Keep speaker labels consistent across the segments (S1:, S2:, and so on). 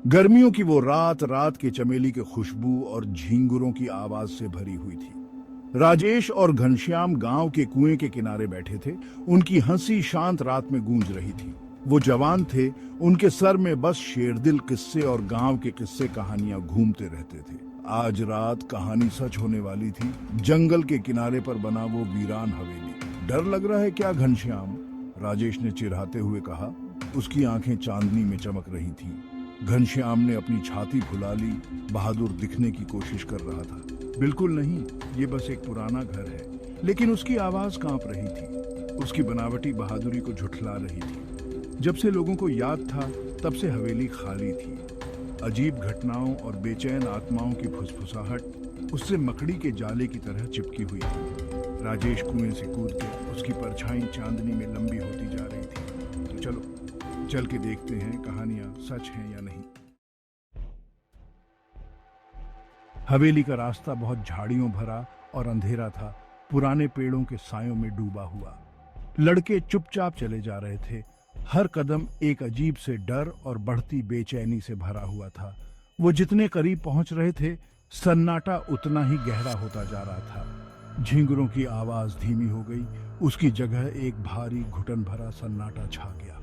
S1: गर्मियों की वो रात रात के चमेली के खुशबू और झींगुरों की आवाज से भरी हुई थी। राजेश और घनश्याम गांव के कुएं के किनारे बैठे थे। उनकी हंसी शांत रात में गूंज रही थी। वो जवान थे, उनके सर में बस शेरदिल किस्से और गांव के किस्से कहानियां घूमते रहते थे। आज रात कहानी सच होने वाली थी। जंगल के किनारे पर बना वो वीरान हवेली। डर लग रहा है क्या घनश्याम? राजेश ने चिढ़ाते हुए कहा। उसकी आंखें चांदनी में चमक रही थीं। घनश्याम ने अपनी छाती फुला ली, बहादुर दिखने की कोशिश कर रहा था। बिल्कुल नहीं, ये बस एक पुराना घर है। लेकिन उसकी आवाज कांप रही थी। उसकी बनावटी बहादुरी को झुठला रही थी। जब से लोगों को याद था, तब से हवेली खाली थी। अजीब घटनाओं और बेचैन आत्माओं की फुसफुसाहट उससे मकड़ी के जाले की तरह चिपकी हुई थी। राजेश कुएं से कूद के उसकी परछाई चांदनी में लंबी होती जा रही थी। तो चलो चल के देखते हैं कहानियां सच हैं या नहीं। हवेली का रास्ता बहुत झाड़ियों भरा और अंधेरा था, पुराने पेड़ों के सायों में डूबा हुआ। लड़के चुपचाप चले जा रहे थे। हर कदम एक अजीब से डर और बढ़ती बेचैनी से भरा हुआ था। वो जितने करीब पहुंच रहे थे, सन्नाटा उतना ही गहरा होता जा रहा था। झींगुरों की आवाज धीमी हो गई। उसकी जगह एक भारी घुटन भरा सन्नाटा छा गया।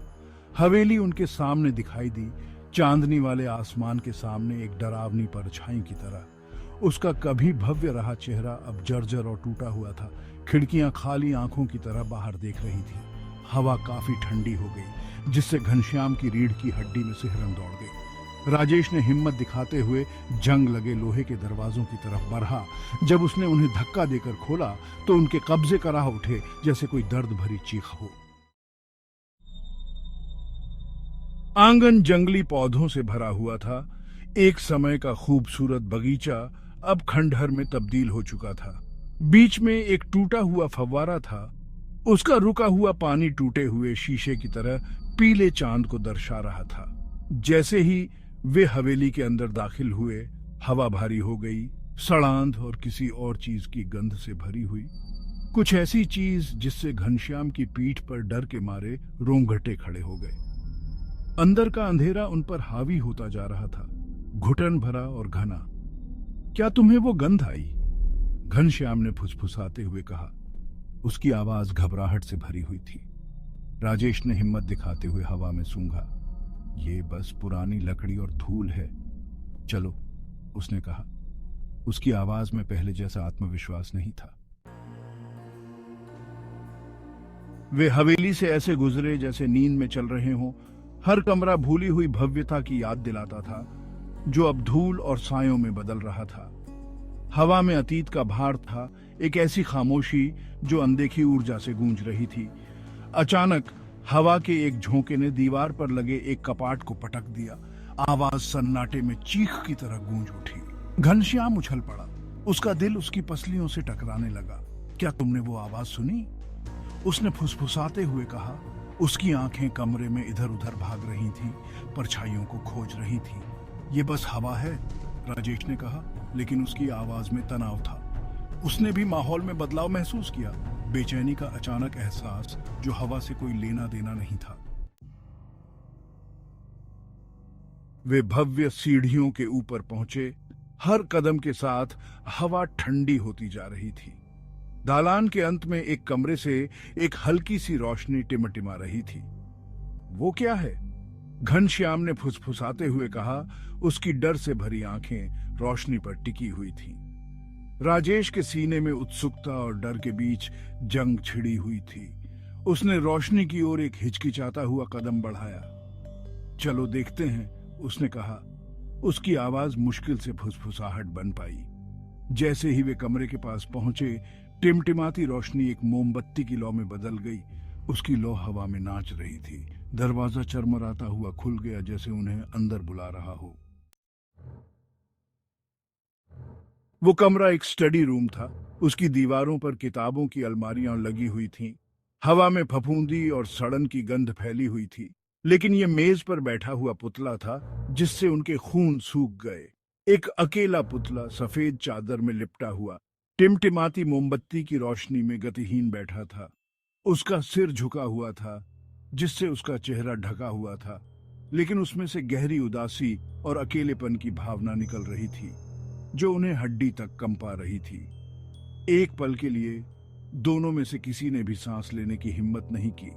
S1: हवेली उनके सामने दिखाई दी, चांदनी वाले आसमान के सामने एक डरावनी परछाई की तरह। उसका कभी भव्य रहा चेहरा अब जर्जर और टूटा हुआ था। खिड़कियां खाली आंखों की तरह बाहर देख रही थी। हवा काफी ठंडी हो गई, जिससे घनश्याम की रीढ़ की हड्डी में सिहरन दौड़ गई। राजेश ने हिम्मत दिखाते हुए जंग लगे लोहे के दरवाजों की तरफ बढ़ा। जब उसने उन्हें धक्का देकर खोला तो उनके कब्जे कराह उठे, जैसे कोई दर्द भरी चीख हो। आंगन जंगली पौधों से भरा हुआ था। एक समय का खूबसूरत बगीचा अब खंडहर में तब्दील हो चुका था। बीच में एक टूटा हुआ फव्वारा था। उसका रुका हुआ पानी टूटे हुए शीशे की तरह पीले चांद को दर्शा रहा था। जैसे ही वे हवेली के अंदर दाखिल हुए, हवा भारी हो गई, सड़ांध और किसी और चीज की गंध से भरी हुई। कुछ ऐसी चीज जिससे घनश्याम की पीठ पर डर के मारे रोंगटे खड़े हो गए। अंदर का अंधेरा उन पर हावी होता जा रहा था, घुटन भरा और घना। क्या तुम्हें वो गंध आई? घनश्याम ने फुसफुसाते हुए कहा। उसकी आवाज घबराहट से भरी हुई थी। राजेश ने हिम्मत दिखाते हुए हवा में सूंघा। ये बस पुरानी लकड़ी और धूल है। चलो, उसने कहा। उसकी आवाज में पहले जैसा आत्मविश्वास नहीं था। वे हवेली से ऐसे गुजरे जैसे नींद में चल रहे हों। हर कमरा भूली हुई भव्यता की याद दिलाता था, जो अब धूल और सायों में बदल रहा था। हवा में अतीत का भार था, एक ऐसी खामोशी जो अनदेखी ऊर्जा से गूंज रही थी। अचानक हवा के एक झोंके ने दीवार पर लगे एक कपाट को पटक दिया। आवाज सन्नाटे में चीख की तरह गूंज उठी। घनश्याम उछल पड़ा। उसका दिल उसकी पसलियों से टकराने लगा। क्या तुमने वो आवाज सुनी? उसने फुसफुसाते हुए कहा। उसकी आंखें कमरे में इधर उधर भाग रही थीं, परछाइयों को खोज रही थीं। ये बस हवा है, राजेश ने कहा, लेकिन उसकी आवाज में तनाव था। उसने भी माहौल में बदलाव महसूस किया, बेचैनी का अचानक एहसास जो हवा से कोई लेना देना नहीं था। वे भव्य सीढ़ियों के ऊपर पहुंचे। हर कदम के साथ हवा ठंडी होती जा रही थी। दालान के अंत में एक कमरे से एक हल्की सी रोशनी टिमटिमा रही थी। वो क्या है? घनश्याम ने फुसफुसाते हुए कहा। उसकी डर से भरी आंखें रोशनी पर टिकी हुई थीं। राजेश के सीने में उत्सुकता और डर के बीच जंग छिड़ी हुई थी। उसने रोशनी की ओर एक हिचकिचाता हुआ कदम बढ़ाया। चलो देखते हैं, उसने कहा। उसकी आवाज मुश्किल से फुसफुसाहट बन पाई। जैसे ही वे कमरे के पास पहुंचे, टिमटिमाती रोशनी एक मोमबत्ती की लौ में बदल गई। उसकी लौ हवा में नाच रही थी। दरवाजा चरमराता हुआ खुल गया, जैसे उन्हें अंदर बुला रहा हो। वो कमरा एक स्टडी रूम था। उसकी दीवारों पर किताबों की अलमारियां लगी हुई थीं। हवा में फफूंदी और सड़न की गंध फैली हुई थी। लेकिन ये मेज पर बैठा हुआ पुतला था, जिससे उनके खून सूख गए। एक अकेला पुतला सफेद चादर में लिपटा हुआ, टिमटिमाती मोमबत्ती की रोशनी में गतिहीन बैठा था। उसका सिर झुका हुआ था, जिससे उसका चेहरा ढका हुआ था। लेकिन उसमें से गहरी उदासी और अकेलेपन की भावना निकल रही थी, जो उन्हें हड्डी तक कंपा रही थी। एक पल के लिए दोनों में से किसी ने भी सांस लेने की हिम्मत नहीं की।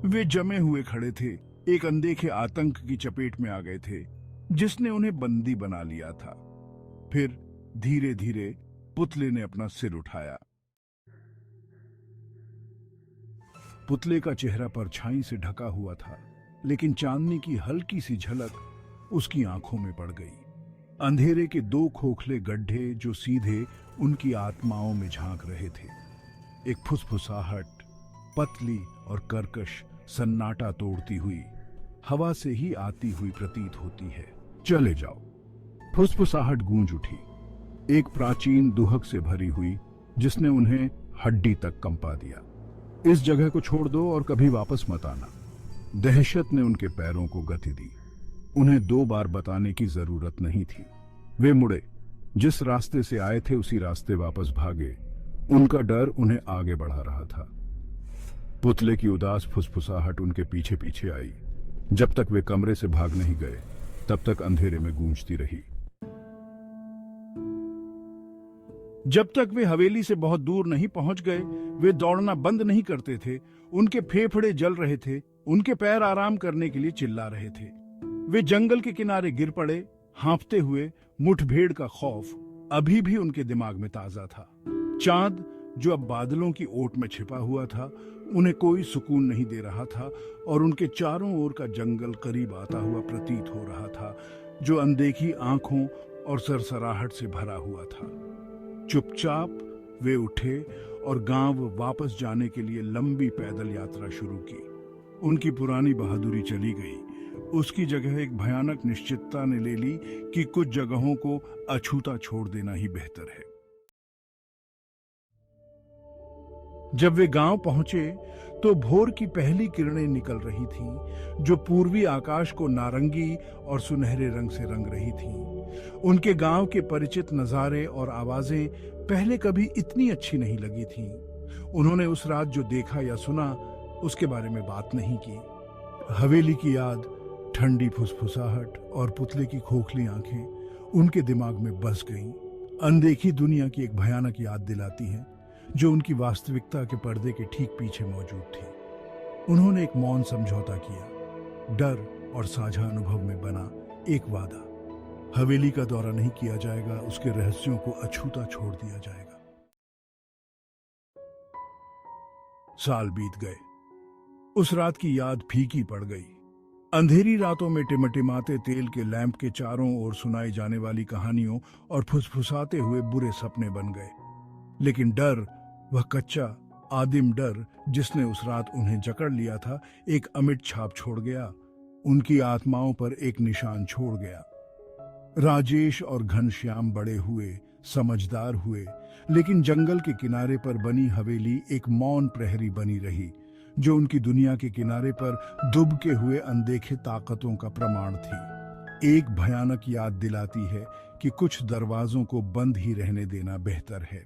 S1: वे जमे हुए खड़े थे, एक अनदेखे आतंक की चपेट में आ गए थे, जिसने उन्हें बंदी बना लिया था। फिर धीरे धीरे पुतले ने अपना सिर उठाया। पुतले का चेहरा परछाई से ढका हुआ था, लेकिन चांदनी की हल्की सी झलक उसकी आंखों में पड़ गई। अंधेरे के दो खोखले गड्ढे जो सीधे उनकी आत्माओं में झांक रहे थे। एक फुसफुसाहट पतली और कर्कश सन्नाटा तोड़ती हुई हवा से ही आती हुई प्रतीत होती है। चले जाओ। फुसफुसाहट गूंज उठी, एक प्राचीन दुहक से भरी हुई, जिसने उन्हें हड्डी तक कंपा दिया। इस जगह को छोड़ दो और कभी वापस मत आना। दहशत ने उनके पैरों को गति दी। उन्हें 2 बार बताने की जरूरत नहीं थी। वे मुड़े, जिस रास्ते से आए थे उसी रास्ते वापस भागे। उनका डर उन्हें आगे बढ़ा रहा था। पुतले की उदास फुसफुसाहट उनके पीछे पीछे आई। जब तक वे कमरे से भाग नहीं गए, तब तक अंधेरे में गूंजती रही। जब तक वे हवेली से बहुत दूर नहीं पहुंच गए, वे दौड़ना बंद नहीं करते थे। उनके फेफड़े जल रहे थे, उनके पैर आराम करने के लिए चिल्ला रहे थे। वे जंगल के किनारे गिर पड़े, हांफते हुए। मुठभेड़ का खौफ अभी भी उनके दिमाग में ताजा था। चांद, जो अब बादलों की ओट में छिपा हुआ था, उन्हें कोई सुकून नहीं दे रहा था, और उनके चारों ओर का जंगल करीब आता हुआ प्रतीत हो रहा था, जो अनदेखी आंखों और सरसराहट से भरा हुआ था। चुपचाप वे उठे और गांव वापस जाने के लिए लंबी पैदल यात्रा शुरू की। उनकी पुरानी बहादुरी चली गई। उसकी जगह एक भयानक निश्चितता ने ले ली कि कुछ जगहों को अछूता छोड़ देना ही बेहतर है। जब वे गांव पहुंचे तो भोर की पहली किरणें निकल रही थीं, जो पूर्वी आकाश को नारंगी और सुनहरे रंग से रंग रही थीं। उनके गांव के परिचित नजारे और आवाजें पहले कभी इतनी अच्छी नहीं लगी थीं। उन्होंने उस रात जो देखा या सुना, उसके बारे में बात नहीं की। हवेली की याद, ठंडी फुसफुसाहट और पुतले की खोखली आंखें उनके दिमाग में बस गईं। अनदेखी दुनिया की एक भयानक याद दिलाती हैं, जो उनकी वास्तविकता के पर्दे के ठीक पीछे मौजूद थी। उन्होंने एक मौन समझौता किया, डर और साझा अनुभव में बना एक वादा। हवेली का दौरा नहीं किया जाएगा, उसके रहस्यों को अछूता छोड़ दिया जाएगा। साल बीत गए। उस रात की याद फीकी पड़ गई। अंधेरी रातों में टिमटिमाते तेल के लैंप के चारों ओर सुनाई जाने वाली कहानियों और फुसफुसाते हुए बुरे सपने बन गए। लेकिन डर, वह कच्चा आदिम डर जिसने उस रात उन्हें जकड़ लिया था, एक अमिट छाप छोड़ गया। उनकी आत्माओं पर एक निशान छोड़ गया। राजेश और घनश्याम बड़े हुए, समझदार हुए, लेकिन जंगल के किनारे पर बनी हवेली एक मौन प्रहरी बनी रही, जो उनकी दुनिया के किनारे पर दुबके हुए अनदेखे ताकतों का प्रमाण थी। एक भयानक याद दिलाती है कि कुछ दरवाजों को बंद ही रहने देना बेहतर है।